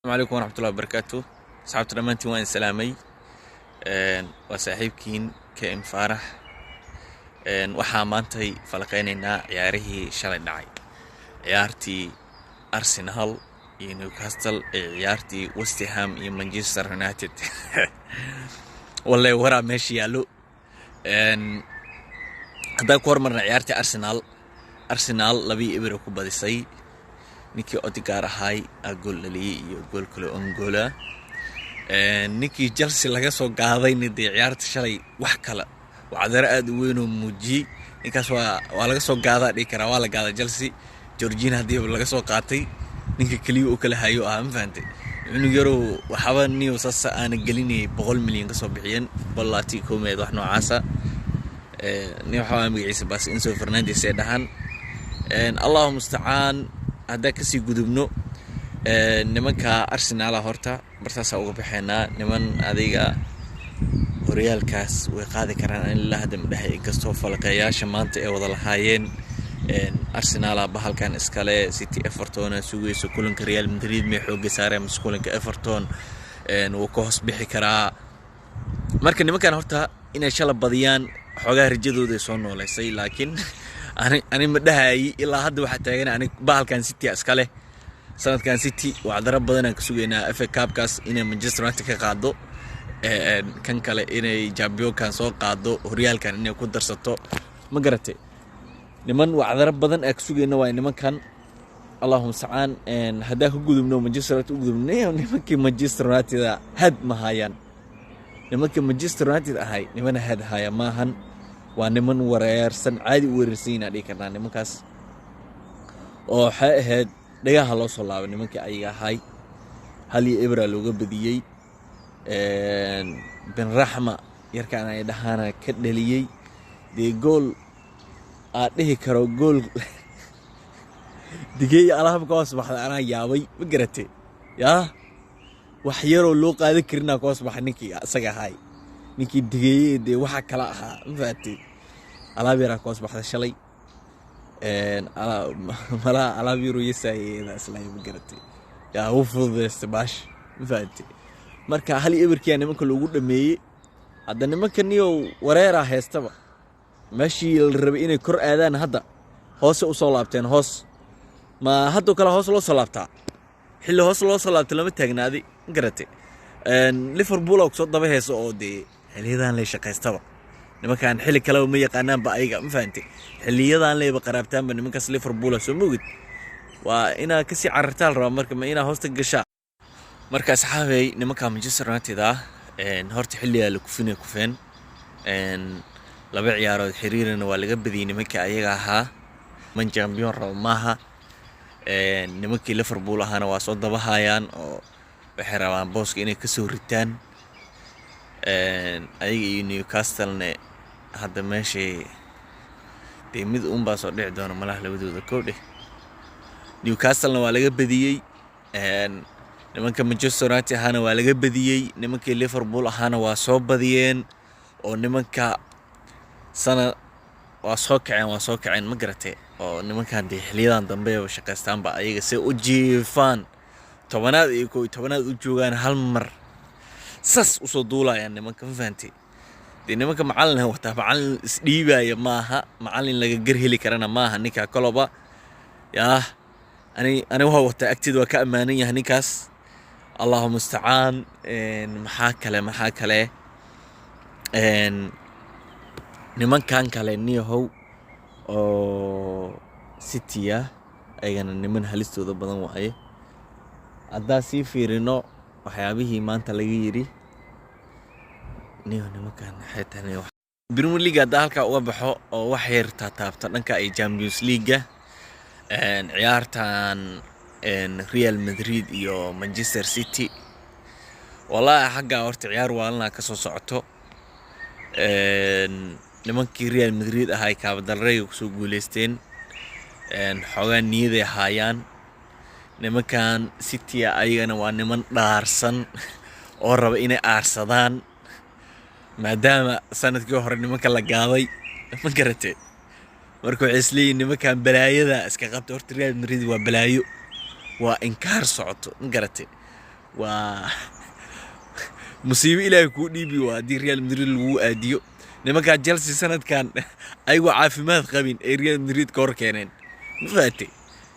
السلام عليكم ورحمة الله وبركاته. صحابتي دمانتي وين سلامي وصاحبكين كائن فارح waxaa maantay falaqeynaynaa ciyaarihii shalay dhacay ciyaartii Arsenal iyo Newcastle ciyaartii West Ham iyo Manchester United wallahi waraa meeshii yaalo hadaa ku hormarna ciyaartii Arsenal 2-0 ku badisay ninkii Odegaard ahay gool dhaliyay iyo gool kale oo goola ninkii Chelsea laga soo qaaday nidii ciyaarta shalay wax kale وعذر أد وينو موجي إنكاس ولا سو قاعدة ديكرا ولا قاعدة جلسي جورجينا هدي ولا سو قاتي نيك كليو وكل هايو أهم فهمتي إنه يرو وحاولني وصص أنا قليني بقول مليون كصبحين والله تيكم يدو إحنا عاسى نيو حوالي بيعيس بس إنسو فرناندي سيدهان الله مستعان هذاك سي قدومنو نمن كأرسنال هورتا برتاسا وقبحنا نمن هذيك horyaalkaas way qaadi karaan in la hadam dhahay inkastoo falqayaasha maanta ay wada lahaayeen Arsenal bahalkan iskale City Everton sugayso kulanka Real Madrid ma xooga saareen kulanka Everton uu ka hoos bixi karaa marka nimankan horta inay shala badiyaan xogaa rajadooda soo nooleysay laakiin ani ma dhahay ilaa hadda waxa taagan ani bahalkan City iskale sanadkan City waa darab badan aan ka sugaynaa FA Cup-kaas inay Manchester United ka qaado kan kale inay Champions soo qaado horyaalkan inay ku darsato ma garatay niman wacdara badan ay sugayna waa nimankan Allahumma sa'an hadaa ku gudubno Manchester United u gudubnay nimankii Manchester United had ma hayaan nimankii Manchester United ahay niman had haya maahan waa niman wareersan caadi wareersiina dhikarnaa nimankaas oo ahayd dhagaha loo soo laabay nimankii ayaga ahay hal iyo ibra looga badiyay بن رحمة يركع أنا يدهانا كدليي دي جول أده كرو جول دقيقة الله بقاس بحد أنا ياوي بقرتي يا وحيرو لوق هذا كرنا قاس بحد نكي سجى هاي نكي دقيقة دي وح كلاها فاتي الله بيرا قاس بحد شلي ملا الله بيرو يساي ذا سلاي بقرتي يا هو فوض استباش فاتي marka hal ibirkii nimanka lagu dhameeyay hadda nimanka niyo wareera heestaba meeshii la rabay inay kor aadaan hadda hoos u soo laabteen hoos ma hadda kala hoos loo soo laabtaa xilli hoos loo soo laabtay lama taagnaadi garatay Liverpool oo soo daba heeso oo de xilliyadan la shaqaystaba nimankan xilli kale ma yaqaanaan ba ayaga ma fahanti xilliyadan leeba qaraabtaan ba nimankaas Liverpool soo moogid waa ina ka si carartaal raba marka ma ina hoosta gashaa marka saxaabay nimanka Manchester United horta xilliga la kufeen laba ciyaarood xiriirana waa laga badiyay nimanka ayaga ahaa man champion rabo maaha nimankii Liverpool ahana waa soo dabahayaan oo waxay rabaan booska inay ka soo ritaan ayaga iyo Newcastle hadda meeshii mid baa soo dhici doona malaha labadooda koodhe Newcastle waa laga badiyay nimanka Manchester United ahana waa laga badiyay nimankii Liverpool ahana waa soo badiyeen oo nimanka sana waa soo kaceen ma garatay oo nimankan xiliyadan dambe oo shaqaystaan ba ayaga si u jiifaan tobanaad iyo 11aad u joogan hal mar sas u soo duulayaan nimanka faanti nimanka macallin wata macallin isdhiibaya maaha macallin laga garheli karana maaha ninka koloba yaa ani waxa wata agtid waa ka amaanan yahay ninkaas اللهم استعان محاكلة نمان كان كاليني هو ستيا أيضاً نمان هلستو ذا بدن وحي أداسي فيرينو وحيابيه ما أنت لغيري نمان كان حيث نيو بريمير ليغا دالكا وبحو وحير تاتابتا ننكا أي جامبيونز ليغا عيارتان Real Madrid iyo Manchester City والله حقا horta ciyaar waalna ka soo socoto nimankii Real Madrid ahay ka badalray ku soo guuleysteen xogaan niyaday hayaan nimankan City ayagana waa niman dhaarsan oo raba inay aarsadaan maadaama sanadkii hore nimanka la gaaday ma garatay markuu isleeyay nimankan balaayada iska qabto horta Real Madrid waa balaayo وإنكار صعود نقرتي و مصيبة إلهي كو ديبي وادي ريال مدريد لو أديو نمكا جلسي سنة كان أيوة عافيماد قبين أي ريال مدريد كور كينين مفاتي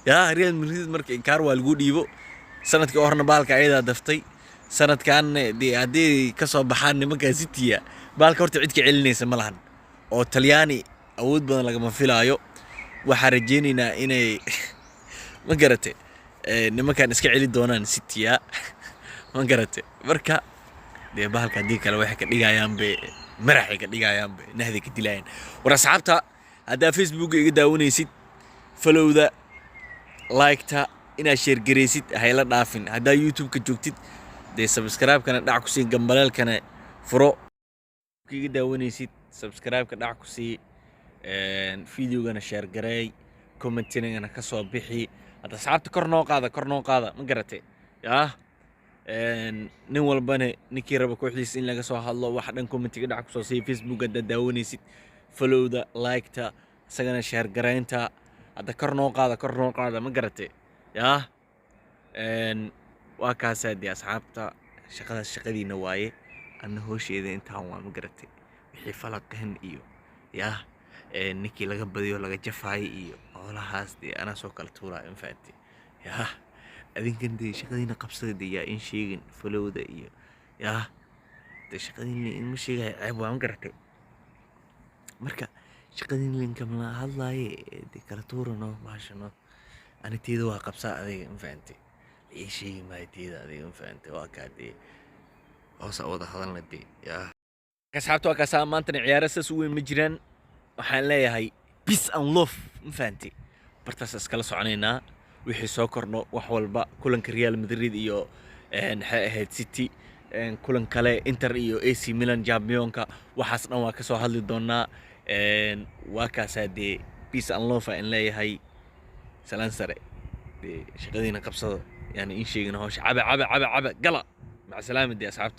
يا ريال مدريد مركي كاروا لو ديبو سنة كورنا بالك عيدا دفتي سنة كان دي عدي كسو بحان نمكا ستيا بالك ورت عيدك علني سملهن أو تلياني أود بدن لقما فيلايو وحرجينينا إني ما قرأتي نمكا نسكي علي دونان ستيا ما قرأتي مركا dee bahalka hadii kale waxay ka dhigayaan be maraxay ka dhigayaan be nahdi ka dilayaan war asxaabta hadda Facebook iga daawanaysid followda like-ta ina share gareysid hayla dhaafin hadda YouTube ka joogtid dee subscribe kana dhac ku sii gambalaalkana furo iga daawanaysid subscribe ka dhac ku sii video-gana share gareey comment-ina ka soo bixi hadda asxaabta kor noo qaada ma garatay yaa nin walbana ninkii raba kooxdiisa in laga soo hadlo wax dhan commentiga dhac ku soo sii Facebook hadda daawanaysid followda like-ta isagana share gareynta hadda kor noo qaada ma garatay yaa waa kaasaadii asxaabta shaqadiina waaye anna hoosheeda intaan waa ma garatay wixii falaqahan iyo yaa ninkii laga badiyo laga jafaay iyo oolahaas dee ana soo kala tuuraa in faati yaa adinkan dee shaqadiina qabsada dee yaa in sheegin followda iyo yaa dee shaqadiina in ma sheegay ceeb waa ma garatay marka shaqadiina linkama hadlaaye dee kala tuurano maashano aniteeda waa qabsaa adiga ma fahanti ii sheegi maayo teeda adiga ma fahanti waa kaa dee hoosa wada hadalna dee yaa asxaabta waa kaasaa maantana ciyaaro saas u weyn ma jiraan waxaan leeyahay peace and love ma fahanti bartaas iskala soconaynaa wixii soo korno wax walba kulanka Real Madrid iyo waxay ahayd City kulan kale Inter iyo AC Milan championka waxaas dhan waa ka soo hadli doonaa waa kaasaadee peace and love in leeyahay salaan sare shaqadiina qabsado yani in sheegina hoosh caba gala maca salaamada asxaabta